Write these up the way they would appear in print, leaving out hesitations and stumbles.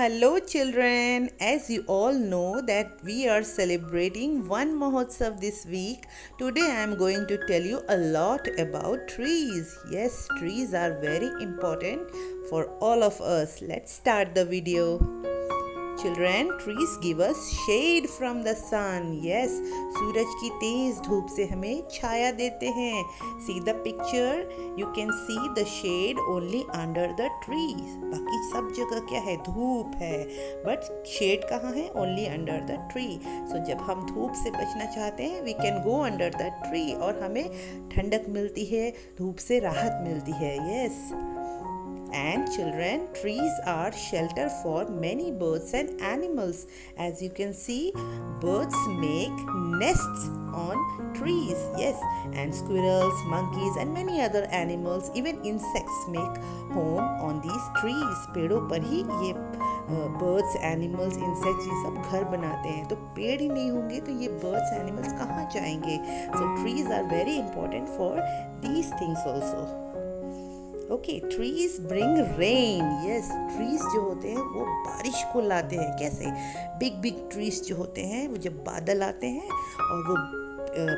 Hello children, as you all know that we are celebrating One Mahotsav this week. Today I am going to tell you a lot about trees. Yes, trees are very important for all of us. Let's start the video. Children, trees give us shade from the sun. Yes, सूरज की तेज धूप से हमें छाया देते हैं. See the picture. You can see the shade only under the trees. बाकी सब जगह क्या है? धूप है. But shade कहाँ है? Only under the tree. So जब हम धूप से बचना चाहते हैं, we can go under the tree और हमें ठंडक मिलती है, धूप से राहत मिलती है. Yes. And children, trees are shelter for many birds and animals. As you can see, birds make nests on trees. Yes, and squirrels, monkeys and many other animals, even insects make home on these trees. पेड़ों पर ही ये birds, animals, insects ये सब घर बनाते हैं. तो पेड़ ही नहीं होंगे तो ये birds, animals कहाँ जाएंगे? So trees are very important for these things also. Okay, trees bring rain. Yes, trees जो होते हैं वो बारिश को लाते हैं. कैसे? बिग बिग ट्रीज जो होते हैं वो जब बादल आते हैं और वो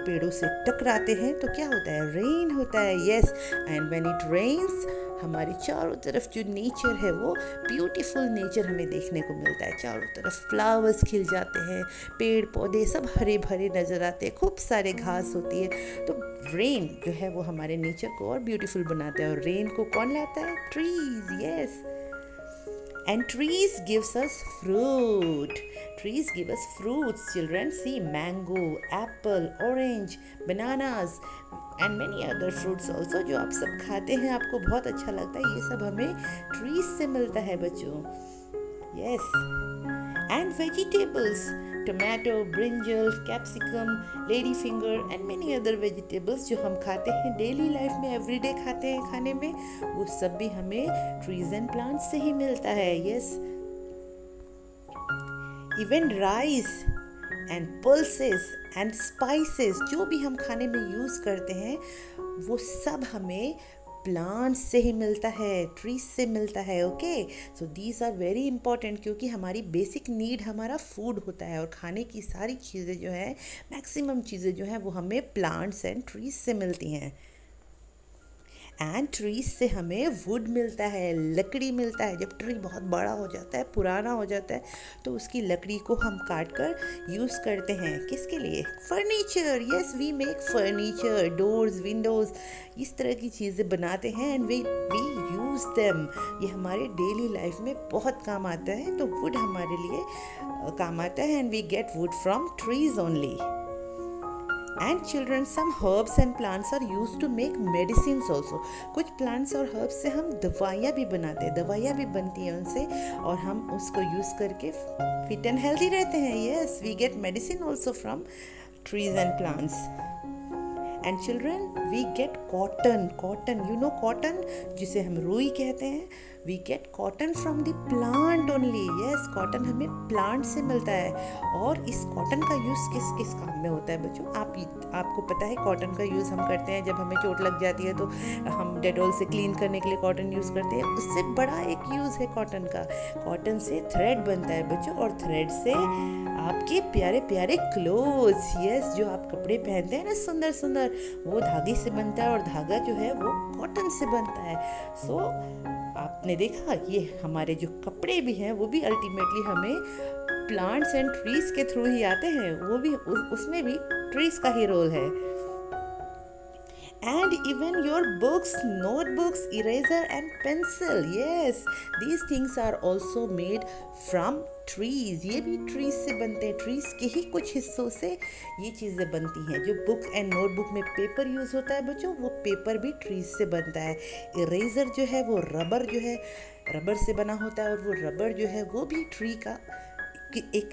पेड़ों से टकराते हैं तो क्या होता है? रेन होता है. Yes, and when it rains हमारे चारों तरफ जो नेचर है वो ब्यूटीफुल नेचर हमें देखने को मिलता है. चारों तरफ फ्लावर्स खिल जाते हैं, पेड़ पौधे सब हरे भरे नज़र आते हैं, खूब सारे घास होती है. तो रेन जो है वो हमारे नेचर को और ब्यूटीफुल बनाता है. और रेन को कौन लाता है? Trees. Yes. And trees gives us fruit. Trees give us fruits, children. See, mango, apple, orange, bananas and many other fruits also जो आप सब खाते हैं, आपको बहुत अच्छा लगता है. ये सब हमें trees से मिलता है बच्चों. Yes. And vegetables, tomato, brinjal, capsicum, ladyfinger and many other vegetables जो हम खाते हैं डेली लाइफ में, एवरीडे खाते हैं खाने में, वो सब भी हमें ट्रीज एंड प्लांट्स से ही मिलता है. Yes. Even rice and pulses and spices जो भी हम खाने में यूज़ करते हैं वो सब हमें प्लांट्स से ही मिलता है, ट्रीज से मिलता है. Okay, so these are very important क्योंकि हमारी बेसिक नीड हमारा फूड होता है और खाने की सारी चीज़ें जो है, मैक्सिमम चीज़ें जो हैं वो हमें प्लांट्स एंड ट्रीज से मिलती हैं. एंड ट्रीज से हमें वुड मिलता है, लकड़ी मिलता है. जब ट्री बहुत बड़ा हो जाता है, पुराना हो जाता है, तो उसकी लकड़ी को हम काट कर यूज़ करते हैं. किसके लिए? Furniture. Yes, we make furniture, doors, windows, इस तरह की चीज़ें बनाते हैं. And we use them. ये हमारे डेली लाइफ में बहुत काम आता है. तो वुड हमारे लिए काम आता है. And we get wood from trees only. And children, some herbs and plants are used to make medicines also. कुछ plants और herbs से हम दवाइयाँ भी बनाते हैं, दवाइयाँ भी बनती हैं उनसे और हम उसको यूज़ करके fit and healthy रहते हैं. Yes, we get medicine also from trees and plants. And children, we get cotton. Cotton, you know cotton, जिसे हम रुई कहते हैं. We get cotton from the plant only. Yes, cotton हमें plant से मिलता है. और इस cotton का यूज़ किस किस काम में होता है बच्चों? आपको पता है cotton का यूज़ हम करते हैं जब हमें चोट लग जाती है तो हम डेटॉल से क्लीन करने के लिए cotton यूज़ करते हैं. उससे बड़ा एक यूज़ है cotton का. cotton से thread बनता है बच्चों और thread से आपके प्यारे प्यारे क्लोथ्स. यस, जो आप कपड़े पहनते हैं ना सुंदर सुंदर, वो धागे से बनता है और धागा जो है वो कॉटन से बनता है. सो आपने देखा, ये हमारे जो कपड़े भी हैं वो भी अल्टीमेटली हमें प्लांट्स एंड ट्रीज के थ्रू ही आते हैं. वो भी उसमें भी ट्रीज का ही रोल है. And even your books, notebooks, eraser and pencil. Yes, these things are also made from trees. ये भी trees से बनते हैं. trees के ही कुछ हिस्सों से ये चीज़ें बनती हैं. जो book and notebook में पेपर यूज़ होता है बच्चों, वो पेपर भी trees से बनता है. eraser जो है वो रबर जो है, रबर से बना होता है और वो रबर जो है वो भी ट्री का एक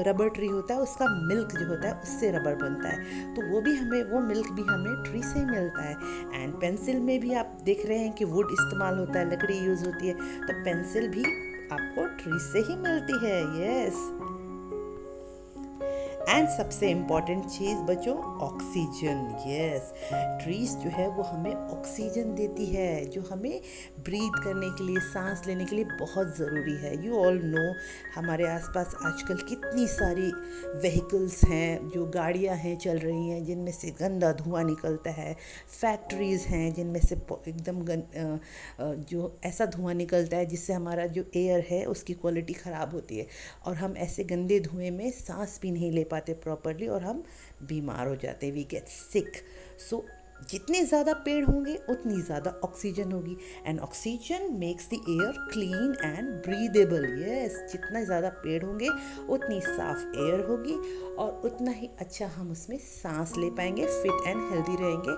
रबर ट्री होता है, उसका मिल्क जो होता है उससे रबर बनता है. तो वो मिल्क भी हमें ट्री से ही मिलता है. एंड पेंसिल में भी आप देख रहे हैं कि वुड इस्तेमाल होता है, लकड़ी यूज़ होती है. तो पेंसिल भी आपको ट्री से ही मिलती है. यस. एंड सबसे इम्पॉर्टेंट चीज़ बच्चों, ऑक्सीजन। यस, ट्रीज जो है वो हमें ऑक्सीजन देती है, जो हमें ब्रीथ करने के लिए, सांस लेने के लिए बहुत ज़रूरी है। यू ऑल नो हमारे आसपास आजकल कितनी सारी व्हीकल्स हैं, जो गाड़ियां हैं चल रही हैं, जिनमें से गंदा धुआं निकलता है। फैक्ट्रीज़ हैं जिनमें से एकदम जो ऐसा धुआं निकलता है जिससे हमारा जो एयर है उसकी क्वालिटी ख़राब होती है, और हम ऐसे गंदे धुएं में सांस भी नहीं ले पाते प्रॉपरली, और हम बीमार हो जाते हैं, वी गेट सिक। सो जितने ज़्यादा पेड़ होंगे उतनी ज़्यादा ऑक्सीजन होगी, and oxygen makes the air clean and breathable. Yes, जितना ज़्यादा पेड़ होंगे उतनी साफ एयर होगी, और उतना ही अच्छा हम उसमें सांस ले पाएंगे, फिट एंड हेल्दी रहेंगे।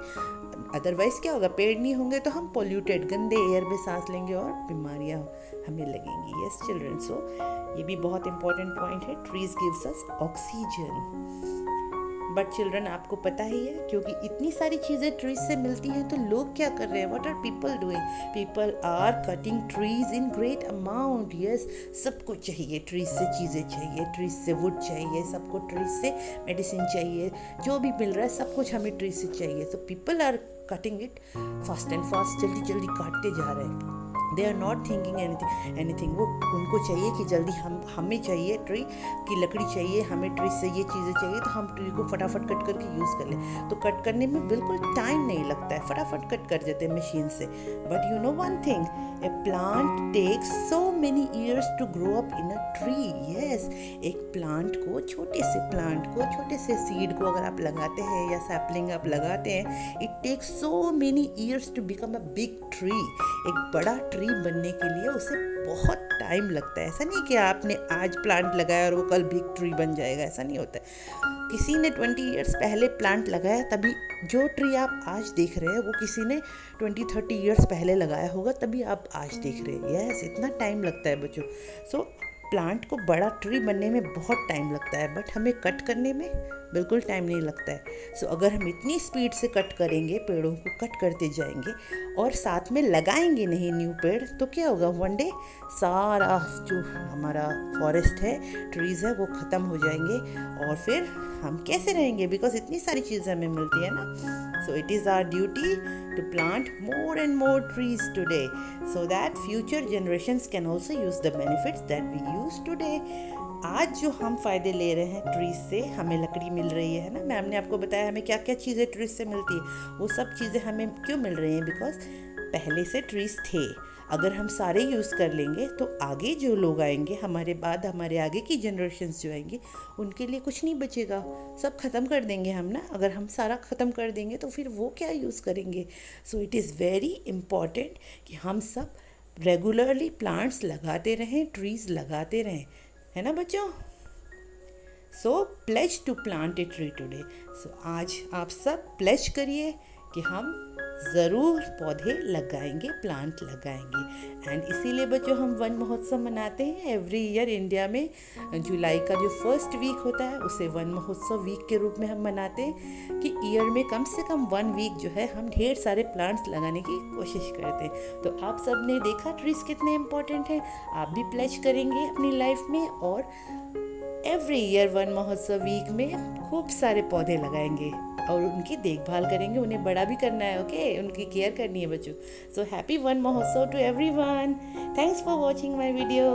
अदरवाइज़ क्या होगा, पेड़ नहीं होंगे तो हम पोल्यूटेड गंदे एयर में सांस लेंगे और बीमारियाँ हमें लगेंगी। यस चिल्ड्रन, सो ये भी बहुत इंपॉर्टेंट पॉइंट है, trees gives us oxygen. But children, आपको पता ही है, क्योंकि इतनी सारी चीज़ें ट्रीज से मिलती हैं, तो लोग क्या कर रहे हैं, what are people doing? People are cutting trees in great amount. Yes, सबको चाहिए ट्रीज से चीज़ें चाहिए, ट्रीज से वुड चाहिए, सबको ट्रीज से मेडिसिन चाहिए, जो भी मिल रहा है सब कुछ हमें ट्रीज से चाहिए। So people are cutting it fast and fast, जल्दी जल्दी काटते जा रहे हैं। They are not thinking anything. वो उनको चाहिए कि जल्दी हमें चाहिए ट्री की लकड़ी चाहिए, हमें ट्री से ये चीज़ें चाहिए, तो हम ट्री को फटाफट कट करके यूज़ कर लें। तो कट करने में बिल्कुल टाइम नहीं लगता है, फटाफट कट कर देते हैं मशीन से। But you know one thing, a plant takes so many years to grow up in a tree. Yes, एक प्लांट को, छोटे से प्लांट को, छोटे से सीड को अगर आप लगाते हैं या सैपलिंग आप लगाते हैं, it takes so many years to become a big tree. एक बड़ा ट्री बनने के लिए उसे बहुत टाइम लगता है। ऐसा नहीं कि आपने आज प्लांट लगाया और वो कल बिग ट्री बन जाएगा, ऐसा नहीं होता है। किसी ने 20 ईयर्स पहले प्लांट लगाया, तभी जो ट्री आप आज देख रहे हैं वो किसी ने 20-30 ईयर्स पहले लगाया होगा, तभी आप आज देख रहे हैं। यस, इतना टाइम लगता है बच्चों। सो प्लांट को बड़ा ट्री बनने में बहुत टाइम लगता है, बट हमें कट करने में बिल्कुल टाइम नहीं लगता है। सो अगर हम इतनी स्पीड से कट करेंगे, पेड़ों को कट करते जाएंगे और साथ में लगाएंगे नहीं न्यू पेड़, तो क्या होगा, वन डे सारा जो हमारा फॉरेस्ट है, ट्रीज़ है, वो ख़त्म हो जाएंगे, और फिर हम कैसे रहेंगे? बिकॉज इतनी सारी चीज़ें हमें मिलती है ना। So it is our duty to plant more and more trees today so that future generations can also use the benefits that we use today. आज जो हम फ़ायदे ले रहे हैं ट्रीज से, हमें लकड़ी मिल रही है ना, मैम ने आपको बताया हमें क्या क्या चीज़ें ट्रीज से मिलती है। वो सब चीज़ें हमें क्यों मिल रही हैं? बिकॉज पहले से ट्रीज थे। अगर हम सारे यूज़ कर लेंगे तो आगे जो लोग आएंगे हमारे बाद, हमारे आगे की जनरेशन्स जो आएंगी, उनके लिए कुछ नहीं बचेगा, सब ख़त्म कर देंगे हम ना। अगर हम सारा ख़त्म कर देंगे तो फिर वो क्या यूज़ करेंगे? सो इट इज़ वेरी इम्पॉर्टेंट कि हम सब रेगुलरली प्लांट्स लगाते रहें, ट्रीज़ लगाते रहें, है ना बच्चों? So pledge to plant a tree today. So आज आप सब प्लेज करिए कि हम ज़रूर पौधे लगाएंगे, प्लांट लगाएंगे। एंड इसीलिए बच्चों हम वन महोत्सव मनाते हैं एवरी ईयर। इंडिया में जुलाई का जो फर्स्ट वीक होता है उसे वन महोत्सव वीक के रूप में हम मनाते हैं, कि ईयर में कम से कम 1 वीक जो है हम ढेर सारे प्लांट्स लगाने की कोशिश करते हैं। तो आप सब ने देखा ट्रीज कितने इम्पोर्टेंट हैं, आप भी प्लेज करेंगे अपनी लाइफ में, और एवरी ईयर वन महोत्सव वीक में खूब सारे पौधे लगाएंगे और उनकी देखभाल करेंगे, उन्हें बड़ा भी करना है, ओके, उनकी केयर करनी है बच्चों। So happy Van Mahotsav to everyone. Thanks for watching my video.